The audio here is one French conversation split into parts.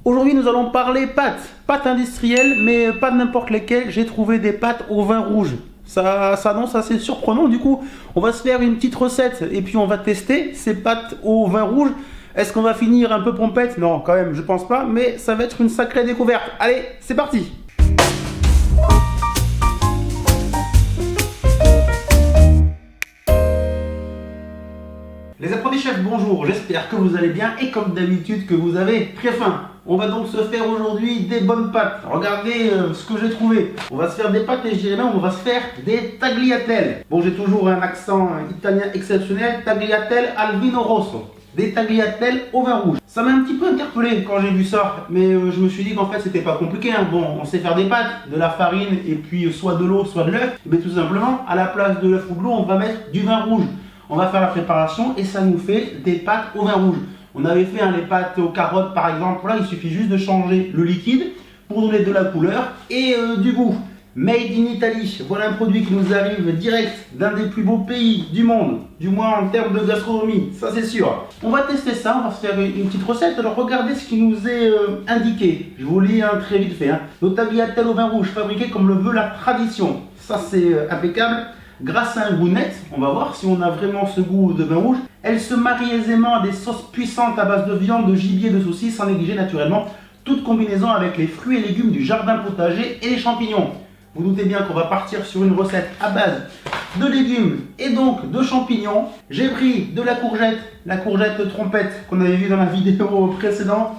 Aujourd'hui, nous allons parler pâtes. Pâtes industrielles, mais pas n'importe lesquelles. J'ai trouvé des pâtes au vin rouge. Ça annonce assez surprenant. Du coup, on va se faire une petite recette et puis on va tester ces pâtes au vin rouge. Est-ce qu'on va finir un peu pompette? Non, quand même, je pense pas. Mais ça va être une sacrée découverte. Allez, c'est parti! Les apprentis chefs, bonjour, j'espère que vous allez bien et comme d'habitude que vous avez très faim. On va donc se faire aujourd'hui des bonnes pâtes. Regardez ce que j'ai trouvé. On va se faire des pâtes et je dirais même on va se faire des tagliatelles. Bon, j'ai toujours un accent italien exceptionnel, tagliatelle al vino rosso. Des tagliatelles au vin rouge. Ça m'a un petit peu interpellé quand j'ai vu ça, mais je me suis dit qu'en fait c'était pas compliqué. Hein. Bon, on sait faire des pâtes, de la farine et puis soit de l'eau, soit de l'œuf. Mais tout simplement, à la place de l'œuf ou de l'eau, on va mettre du vin rouge. On va faire la préparation et ça nous fait des pâtes au vin rouge. On avait fait les pâtes aux carottes par exemple. Là, il suffit juste de changer le liquide pour donner de la couleur et du goût. Made in Italy, voilà un produit qui nous arrive direct d'un des plus beaux pays du monde, du moins en termes de gastronomie, ça c'est sûr. On va tester ça, on va se faire une petite recette. Alors regardez ce qui nous est indiqué. Je vous lis très vite fait. Nos tagliatelles au vin rouge fabriquées comme le veut la tradition. Ça c'est impeccable. Grâce à un goût net, on va voir si on a vraiment ce goût de vin rouge. Elle se marie aisément à des sauces puissantes à base de viande, de gibier, de saucisses, sans négliger naturellement toute combinaison avec les fruits et légumes du jardin potager et les champignons. Vous doutez bien qu'on va partir sur une recette à base de légumes et donc de champignons. J'ai pris de la courgette trompette qu'on avait vu dans la vidéo précédente,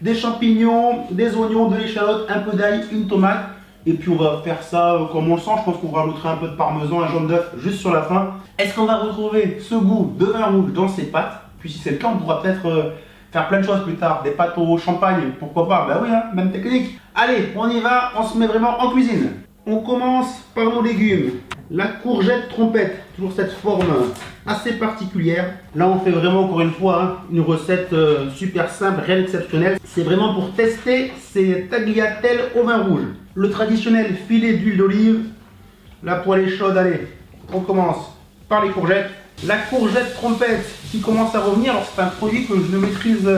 des champignons, des oignons, de l'échalote, un peu d'ail, une tomate. Et puis on va faire ça comme on le sent, je pense qu'on rajoutera un peu de parmesan, un jaune d'œuf juste sur la fin. Est-ce qu'on va retrouver ce goût de vin rouge dans ces pâtes? Puis si c'est le cas, on pourra peut-être faire plein de choses plus tard. Des pâtes au champagne, pourquoi pas? Ben oui, même technique. Allez, on y va, on se met vraiment en cuisine. On commence par nos légumes. La courgette trompette, toujours cette forme assez particulière. Là, on fait vraiment encore une fois une recette super simple, rien d'exceptionnel. C'est vraiment pour tester ces tagliatelles au vin rouge. Le traditionnel filet d'huile d'olive. La poêle est chaude, allez. On commence par les courgettes. La courgette trompette qui commence à revenir. Alors, c'est un produit que je ne maîtrise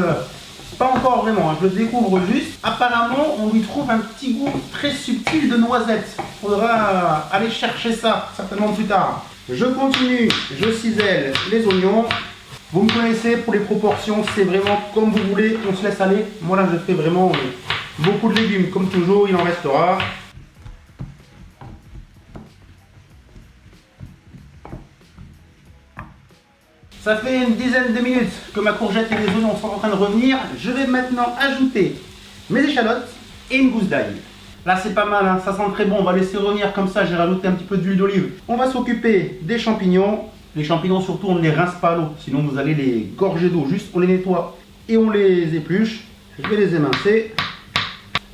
pas encore vraiment. Je le découvre juste. Apparemment, on lui trouve un petit goût très subtil de noisette. Il faudra aller chercher ça, certainement plus tard. Je continue, je cisèle les oignons. Vous me connaissez, pour les proportions, c'est vraiment comme vous voulez, on se laisse aller. Moi là, je fais vraiment beaucoup de légumes, comme toujours, il en restera. Ça fait une dizaine de minutes que ma courgette et les oignons sont en train de revenir. Je vais maintenant ajouter mes échalotes et une gousse d'ail. Là c'est pas mal, ça sent très bon, on va laisser revenir comme ça, j'ai rajouté un petit peu d'huile d'olive. On va s'occuper des champignons. Les champignons surtout on ne les rince pas à l'eau, sinon vous allez les gorger d'eau. Juste on les nettoie et on les épluche. Je vais les émincer.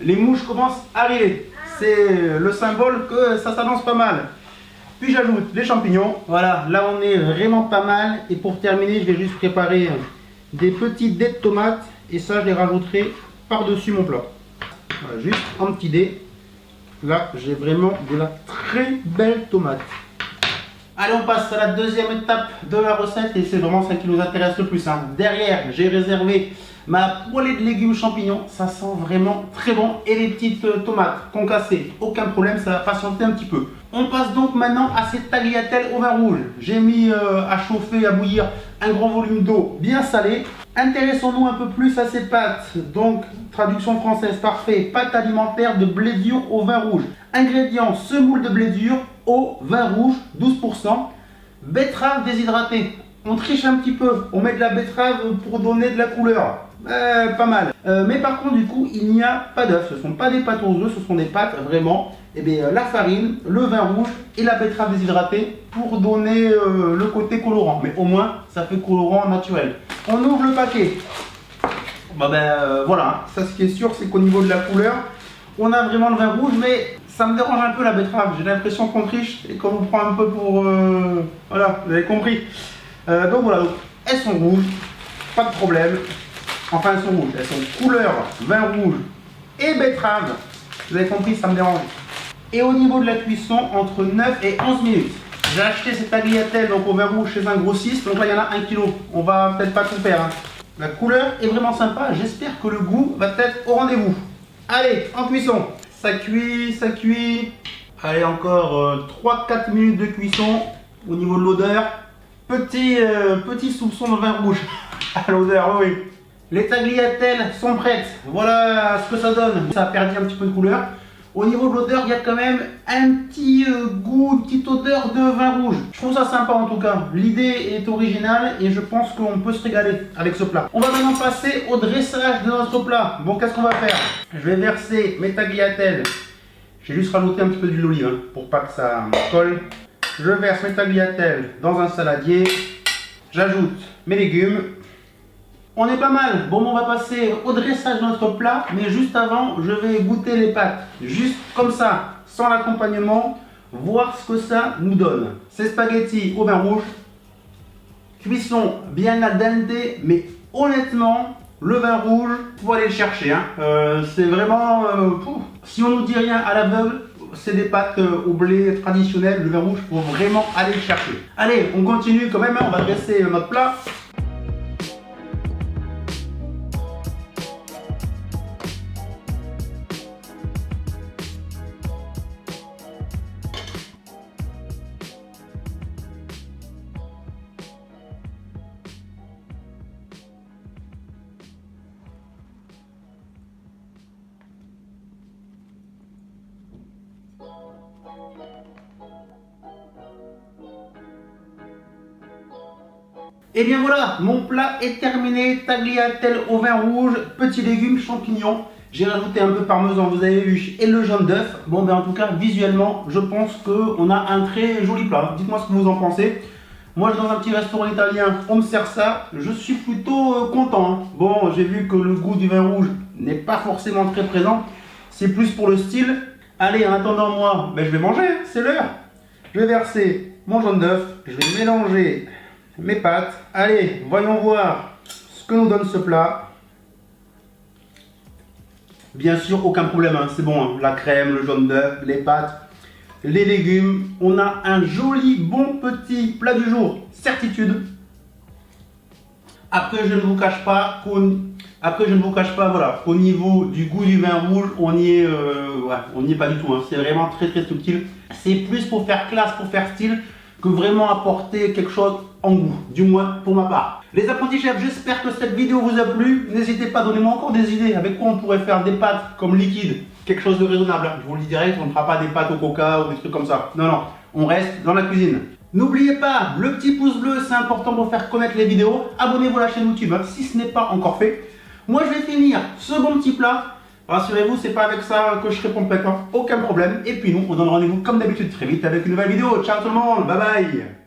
Les mouches commencent à arriver. C'est le symbole que ça s'annonce pas mal. Puis j'ajoute les champignons. Voilà, là on est vraiment pas mal. Et pour terminer, je vais juste préparer des petits dés de tomates. Et ça, je les rajouterai par-dessus mon plat. Voilà, juste un petit dé. Là, j'ai vraiment de la très belle tomate. Allez, on passe à la deuxième étape de la recette. Et c'est vraiment celle qui nous intéresse le plus. Derrière, j'ai réservé ma poêlée de légumes champignons, ça sent vraiment très bon. Et les petites tomates concassées, aucun problème, ça va patienter un petit peu. On passe donc maintenant à ces tagliatelles au vin rouge. J'ai mis à chauffer, à bouillir un grand volume d'eau bien salée. Intéressons-nous un peu plus à ces pâtes. Donc, traduction française, parfait. Pâte alimentaire de blé dur au vin rouge. Ingrédients, semoule de blé dur au vin rouge, 12%. Betterave déshydratée. On triche un petit peu, on met de la betterave pour donner de la couleur. Pas mal. Mais par contre, du coup, il n'y a pas d'œufs. Ce ne sont pas des pâtes aux œufs, ce sont des pâtes vraiment. La farine, le vin rouge et la betterave déshydratée pour donner le côté colorant. Mais au moins, ça fait colorant naturel. On ouvre le paquet. Voilà. Ça, ce qui est sûr, c'est qu'au niveau de la couleur, on a vraiment le vin rouge, mais ça me dérange un peu la betterave. J'ai l'impression qu'on triche et qu'on vous prend un peu pour... Voilà, vous avez compris. Donc voilà, elles sont rouges, pas de problème. Enfin, elles sont rouges, elles sont couleur vin rouge et betterave. Vous avez compris, ça me dérange. Et au niveau de la cuisson, entre 9 et 11 minutes. J'ai acheté ces tagliatelles donc au vin rouge chez un grossiste. Donc là, il y en a 1 kg. On va peut-être pas tout faire. La couleur est vraiment sympa. J'espère que le goût va être au rendez-vous. Allez, en cuisson. Ça cuit, ça cuit. Allez, encore 3-4 minutes de cuisson au niveau de l'odeur. Petit soupçon de vin rouge à l'odeur, oui. Les tagliatelles sont prêtes. Voilà ce que ça donne. Ça a perdu un petit peu de couleur. Au niveau de l'odeur, il y a quand même un petit goût, une petite odeur de vin rouge. Je trouve ça sympa en tout cas. L'idée est originale et je pense qu'on peut se régaler avec ce plat. On va maintenant passer au dressage de notre plat. Bon, qu'est-ce qu'on va faire? Je vais verser mes tagliatelles. J'ai juste rajouté un petit peu d'huile d'olive hein, pour pas que ça colle. Je verse mes tagliatelles dans un saladier. J'ajoute mes légumes. On est pas mal. Bon, on va passer au dressage de notre plat, mais juste avant, je vais goûter les pâtes. Juste comme ça, sans l'accompagnement, voir ce que ça nous donne. Ces spaghettis au vin rouge, cuisson bien al dente, mais honnêtement, le vin rouge, faut aller le chercher. Hein. C'est vraiment... si on nous dit rien à l'aveugle, c'est des pâtes au blé traditionnelles. Le vin rouge, faut vraiment aller le chercher. Allez, on continue quand même. Hein. On va dresser notre plat. Et bien voilà, mon plat est terminé. Tagliatelle au vin rouge, petits légumes, champignons. J'ai rajouté un peu parmesan, vous avez vu, et le jaune d'œuf. Bon, ben en tout cas, visuellement, je pense qu'on a un très joli plat. Dites-moi ce que vous en pensez. Moi, je suis dans un petit restaurant italien, on me sert ça. Je suis plutôt content. Hein. Bon, j'ai vu que le goût du vin rouge n'est pas forcément très présent. C'est plus pour le style. Allez, en attendant moi, ben, je vais manger, c'est l'heure. Je vais verser mon jaune d'œuf, je vais mélanger mes pâtes. Allez, voyons voir ce que nous donne ce plat. Bien sûr, aucun problème, hein, c'est bon. Hein. La crème, le jaune d'œuf, les pâtes, les légumes. On a un joli, bon petit plat du jour, certitude. Après, je ne vous cache pas voilà, qu'au niveau du goût du vin rouge, on n'y est, on n'y est pas du tout. Hein. C'est vraiment très très subtil. C'est plus pour faire classe, pour faire style, que vraiment apporter quelque chose en goût, du moins pour ma part. Les apprentis chefs, j'espère que cette vidéo vous a plu. N'hésitez pas, donnez-moi encore des idées avec quoi on pourrait faire des pâtes comme liquide, quelque chose de raisonnable. Je vous le dis direct, on ne fera pas des pâtes au coca ou des trucs comme ça. Non, non, on reste dans la cuisine. N'oubliez pas, le petit pouce bleu, c'est important pour faire connaître les vidéos. Abonnez-vous à la chaîne YouTube hein, si ce n'est pas encore fait. Moi, je vais finir ce bon petit plat. Rassurez-vous, c'est pas avec ça que je serai compétent, aucun problème. Et puis nous, on donne rendez-vous comme d'habitude très vite avec une nouvelle vidéo. Ciao tout le monde, bye bye.